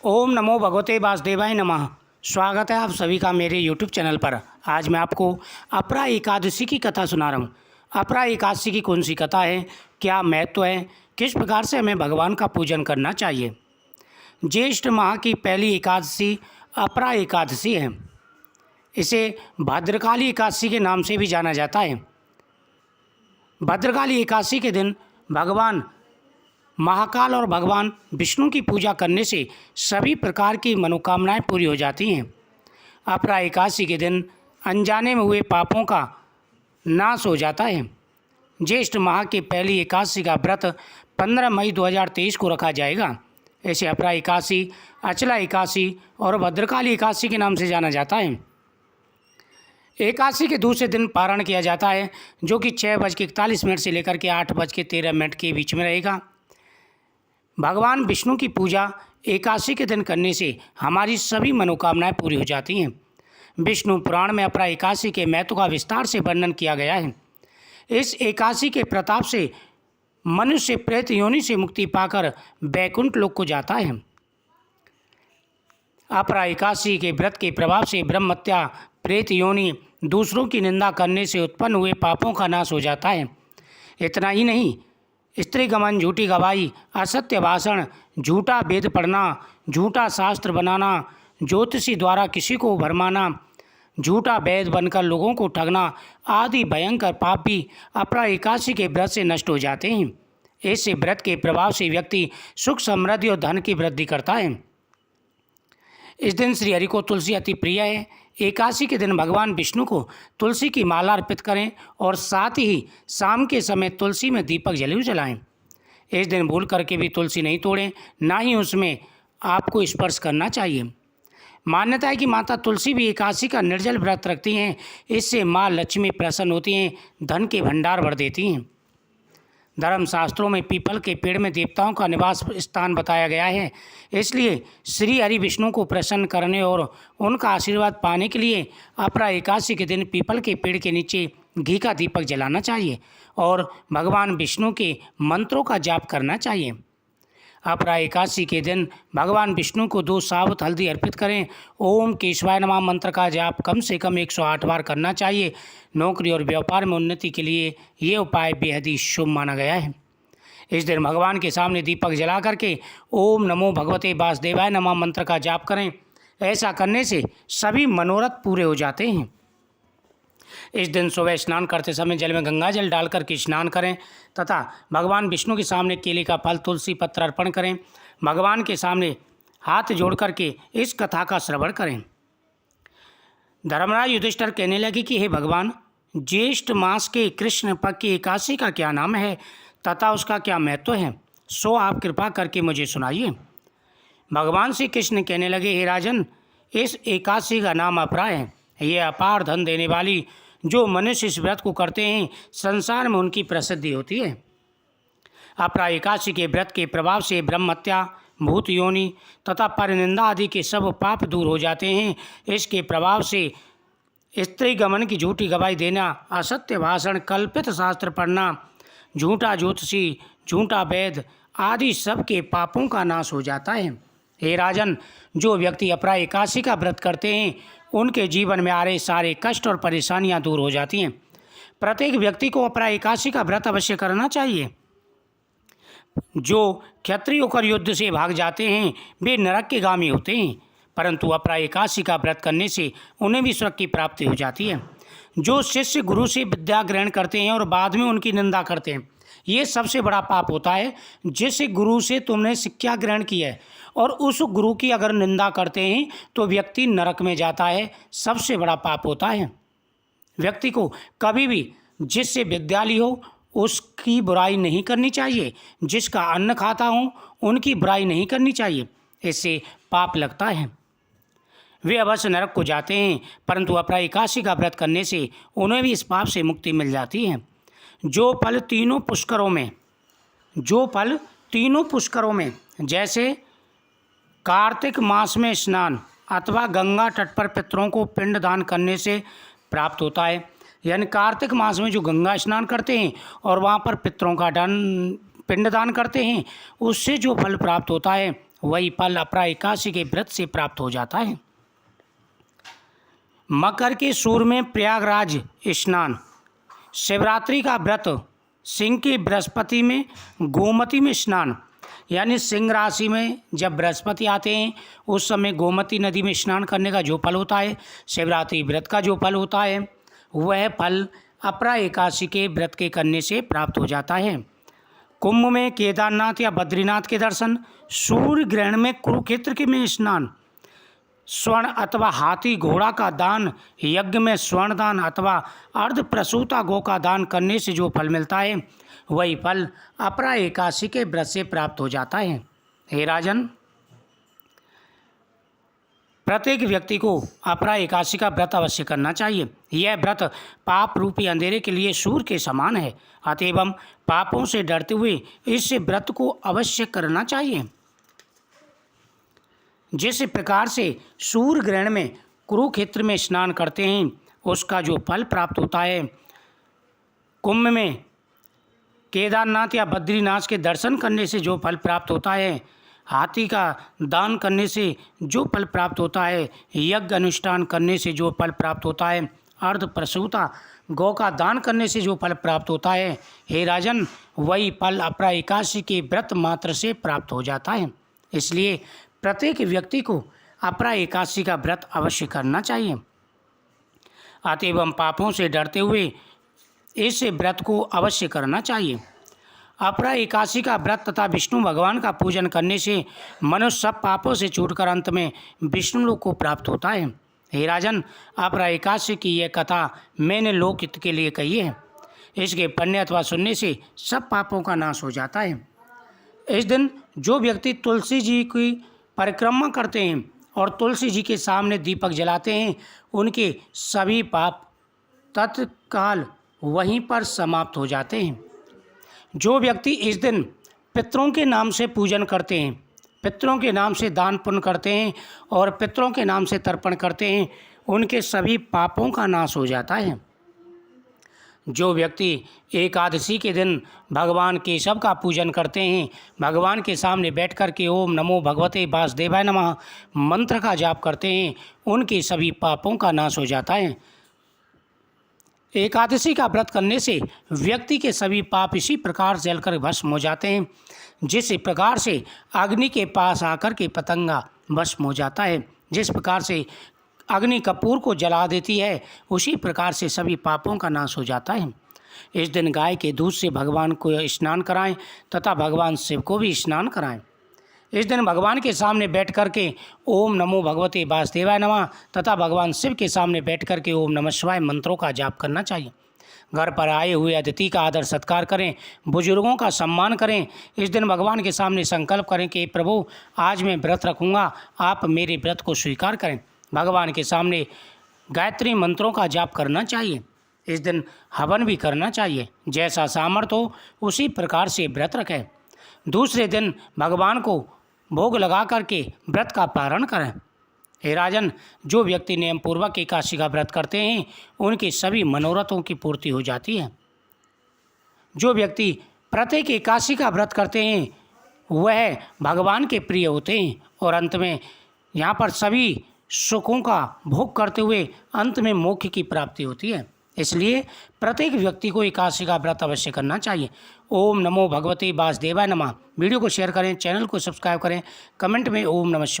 ओम नमो भगवते वासुदेवाय नमः। स्वागत है आप सभी का मेरे यूट्यूब चैनल पर। आज मैं आपको अपरा एकादशी की कथा सुना रहा हूँ। अपरा एकादशी की कौन सी कथा है, क्या महत्व है, किस प्रकार से हमें भगवान का पूजन करना चाहिए। ज्येष्ठ माह की पहली एकादशी अपरा एकादशी है। इसे भद्रकाली एकादशी के नाम से भी जाना जाता है। भद्रकाली एकादशी के दिन भगवान महाकाल और भगवान विष्णु की पूजा करने से सभी प्रकार की मनोकामनाएं पूरी हो जाती हैं। अपरा एकादशी के दिन अनजाने में हुए पापों का नाश हो जाता है। ज्येष्ठ माह की पहली एकादशी का व्रत 15 मई 2023 को रखा जाएगा। ऐसे अपरा एकादशी, अचला एकादशी और भद्रकाली एकादशी के नाम से जाना जाता है। एकादशी के दूसरे दिन पारण किया जाता है, जो कि 6:41 से लेकर के 8:13 के बीच में रहेगा। भगवान विष्णु की पूजा एकादशी के दिन करने से हमारी सभी मनोकामनाएं पूरी हो जाती हैं। विष्णु पुराण में अपरा एकादशी के महत्व का विस्तार से वर्णन किया गया है। इस एकादशी के प्रताप से मनुष्य प्रेत योनि से मुक्ति पाकर वैकुंठ लोक को जाता है। अपरा एकादशी के व्रत के प्रभाव से ब्रह्महत्या, प्रेत योनि, दूसरों की निंदा करने से उत्पन्न हुए पापों का नाश हो जाता है। इतना ही नहीं, स्त्री गमन, झूठी गवाही, असत्य भाषण, झूठा वेद पढ़ना, झूठा शास्त्र बनाना, ज्योतिषी द्वारा किसी को भरमाना, झूठा वैद बनकर लोगों को ठगना आदि भयंकर पाप भी अपरा एकादशी के व्रत से नष्ट हो जाते हैं। ऐसे व्रत के प्रभाव से व्यक्ति सुख, समृद्धि और धन की वृद्धि करता है। इस दिन श्री हरि को तुलसी अति प्रिय है। एकादशी के दिन भगवान विष्णु को तुलसी की माला अर्पित करें और साथ ही शाम के समय तुलसी में दीपक जरूर जलाएं। इस दिन भूल करके भी तुलसी नहीं तोड़ें, ना ही उसमें आपको स्पर्श करना चाहिए। मान्यता है कि माता तुलसी भी एकादशी का निर्जल व्रत रखती हैं। इससे माँ लक्ष्मी प्रसन्न होती हैं, धन के भंडार भर देती हैं। धर्मशास्त्रों में पीपल के पेड़ में देवताओं का निवास स्थान बताया गया है। इसलिए श्री हरि विष्णु को प्रसन्न करने और उनका आशीर्वाद पाने के लिए अपरा एकादशी के दिन पीपल के पेड़ के नीचे घी का दीपक जलाना चाहिए और भगवान विष्णु के मंत्रों का जाप करना चाहिए। अपरा एकादशी के दिन भगवान विष्णु को 2 साबुत हल्दी अर्पित करें। ओम केशवाय नमः मंत्र का जाप कम से कम 108 बार करना चाहिए। नौकरी और व्यापार में उन्नति के लिए ये उपाय बेहद ही शुभ माना गया है। इस दिन भगवान के सामने दीपक जला करके ओम नमो भगवते वासुदेवाय नमः मंत्र का जाप करें। ऐसा करने से सभी मनोरथ पूरे हो जाते हैं। इस दिन सुबह स्नान करते समय जल में गंगा जल डालकर के स्नान करें तथा भगवान विष्णु के सामने केले का फल, तुलसी पत्र अर्पण करें। भगवान के सामने हाथ जोड़ करके इस कथा का श्रवण करें। धर्मराज युधिष्ठिर कहने लगे कि हे भगवान, ज्येष्ठ मास के कृष्ण पक्ष की एकादशी का क्या नाम है तथा उसका क्या महत्व है, सो आप कृपा करके मुझे सुनाइए। भगवान श्री कृष्ण कहने लगे, हे राजन, इस एकादशी का नाम अपरा है। ये अपार धन देने वाली जो मनुष्य इस व्रत को करते हैं, संसार में उनकी प्रसिद्धि होती है। अपरा एकादशी के व्रत के प्रभाव से ब्रह्महत्या, भूत योनि तथा परनिंदा आदि के सब पाप दूर हो जाते हैं। इसके प्रभाव से स्त्री गमन की झूठी गवाही देना, असत्य भाषण, कल्पित शास्त्र पढ़ना, झूठा ज्योतिषी, झूठा वैद आदि सब के पापों का नाश हो जाता है। हे राजन, जो व्यक्ति अपरा एकादशी का व्रत करते हैं उनके जीवन में आ रहे सारे कष्ट और परेशानियां दूर हो जाती हैं। प्रत्येक व्यक्ति को अपरा एकादशी का व्रत अवश्य करना चाहिए। जो क्षत्रिय होकर युद्ध से भाग जाते हैं वे नरक के गामी होते हैं, परंतु अपरा एकादशी का व्रत करने से उन्हें भी स्वर्ग की प्राप्ति हो जाती है। जो शिष्य गुरु से विद्या ग्रहण करते हैं और बाद में उनकी निंदा करते हैं, ये सबसे बड़ा पाप होता है। जिस गुरु से तुमने शिक्षा ग्रहण की है और उस गुरु की अगर निंदा करते हैं तो व्यक्ति नरक में जाता है, सबसे बड़ा पाप होता है। व्यक्ति को कभी भी जिससे विद्या ली हो उसकी बुराई नहीं करनी चाहिए, जिसका अन्न खाता हो उनकी बुराई नहीं करनी चाहिए, इससे पाप लगता है। वे अवश्य नरक को जाते हैं, परंतु अपरा एकादशी का व्रत करने से उन्हें भी इस पाप से मुक्ति मिल जाती है। जो फल तीनों पुष्करों में जैसे कार्तिक मास में स्नान अथवा गंगा तट पर पितरों को पिंड दान करने से प्राप्त होता है, यानी कार्तिक मास में जो गंगा स्नान करते हैं और वहाँ पर पितरों का पिंड दान करते हैं, उससे जो फल प्राप्त होता है वही फल अपरा एकादशी के व्रत से प्राप्त हो जाता है। मकर के सूर्य में प्रयागराज स्नान। शिवरात्रि का व्रत सिंह के बृहस्पति में गोमती में स्नान, यानी सिंह राशि में जब बृहस्पति आते हैं उस समय गोमती नदी में स्नान करने का जो फल होता है, शिवरात्रि व्रत का जो फल होता है, वह फल अपरा एकादशी के व्रत के करने से प्राप्त हो जाता है। कुंभ में केदारनाथ या बद्रीनाथ के दर्शन। सूर्य ग्रहण में कुरुक्षेत्र के में स्नान। स्वर्ण अथवा हाथी घोड़ा का दान, यज्ञ में स्वर्ण दान अथवा अर्ध प्रसूता गौ का दान करने से जो फल मिलता है, वही फल अपरा एकादशी के व्रत से प्राप्त हो जाता है। हे राजन, प्रत्येक व्यक्ति को अपरा एकादशी का व्रत अवश्य करना चाहिए। यह व्रत पाप रूपी अंधेरे के लिए सूर्य के समान है, अतएव पापों से डरते हुए इस व्रत को अवश्य करना चाहिए। जिस प्रकार से सूर्य ग्रहण में कुरुक्षेत्र में स्नान करते हैं उसका जो फल प्राप्त होता है, कुंभ में केदारनाथ या बद्रीनाथ के दर्शन करने से जो फल प्राप्त होता है, हाथी का दान करने से जो फल प्राप्त होता है, यज्ञ अनुष्ठान करने से जो फल प्राप्त होता है, अर्ध प्रसूता गौ का दान करने से जो फल प्राप्त होता है, हे राजन, वही फल अपरा एकादशी के व्रत मात्र से प्राप्त हो जाता है। इसलिए प्रत्येक व्यक्ति को अपरा एकादशी का व्रत अवश्य करना चाहिए। अतएव पापों से डरते हुए इस व्रत को अवश्य करना चाहिए। अपरा एकादशी का व्रत तथा विष्णु भगवान का पूजन करने से मनुष्य सब पापों से छूटकर अंत में विष्णु लोक को प्राप्त होता है। हे राजन, अपरा एकादशी की यह कथा मैंने लोकहित के लिए कही है। इसके पढ़ने अथवा सुनने से सब पापों का नाश हो जाता है। इस दिन जो व्यक्ति तुलसी जी की परिक्रमा करते हैं और तुलसी जी के सामने दीपक जलाते हैं, उनके सभी पाप तत्काल वहीं पर समाप्त हो जाते हैं। जो व्यक्ति इस दिन पितरों के नाम से पूजन करते हैं, पितरों के नाम से दान पुण्य करते हैं और पितरों के नाम से तर्पण करते हैं, उनके सभी पापों का नाश हो जाता है। जो व्यक्ति एकादशी के दिन भगवान केशव का पूजन करते हैं, भगवान के सामने बैठ कर के ओम नमो भगवते वासुदेवाय नमः मंत्र का जाप करते हैं, उनके सभी पापों का नाश हो जाता है। एकादशी का व्रत करने से व्यक्ति के सभी पाप इसी प्रकार जलकर भस्म हो जाते हैं, जिस प्रकार से अग्नि के पास आकर के पतंगा भस्म हो जाता है। जिस प्रकार से अग्नि कपूर को जला देती है, उसी प्रकार से सभी पापों का नाश हो जाता है। इस दिन गाय के दूध से भगवान को स्नान कराएं तथा भगवान शिव को भी स्नान कराएं। इस दिन भगवान के सामने बैठ कर के ओम नमो भगवते वासुदेवाय नमः तथा भगवान शिव के सामने बैठ कर के ओम नमः शिवाय मंत्रों का जाप करना चाहिए। घर पर आए हुए अतिथि का आदर सत्कार करें, बुजुर्गों का सम्मान करें। इस दिन भगवान के सामने संकल्प करें कि प्रभु, आज मैं व्रत रखूँगा, आप मेरे व्रत को स्वीकार करें। भगवान के सामने गायत्री मंत्रों का जाप करना चाहिए। इस दिन हवन भी करना चाहिए। जैसा सामर्थ्य हो उसी प्रकार से व्रत रखें। दूसरे दिन भगवान को भोग लगा करके व्रत का पारण करें। हे राजन, जो व्यक्ति नियम पूर्वक एकादशी का व्रत करते हैं, उनके सभी मनोरथों की पूर्ति हो जाती है। जो व्यक्ति प्रत्येक एकादशी का व्रत करते हैं, वह भगवान के प्रिय होते हैं और अंत में यहाँ पर सभी सुखों का भोग करते हुए अंत में मोक्ष की प्राप्ति होती है। इसलिए प्रत्येक व्यक्ति को एकादशी का व्रत अवश्य करना चाहिए। ओम नमो भगवते वासुदेवाय नमः। वीडियो को शेयर करें, चैनल को सब्सक्राइब करें, कमेंट में ओम नमः शिवाय।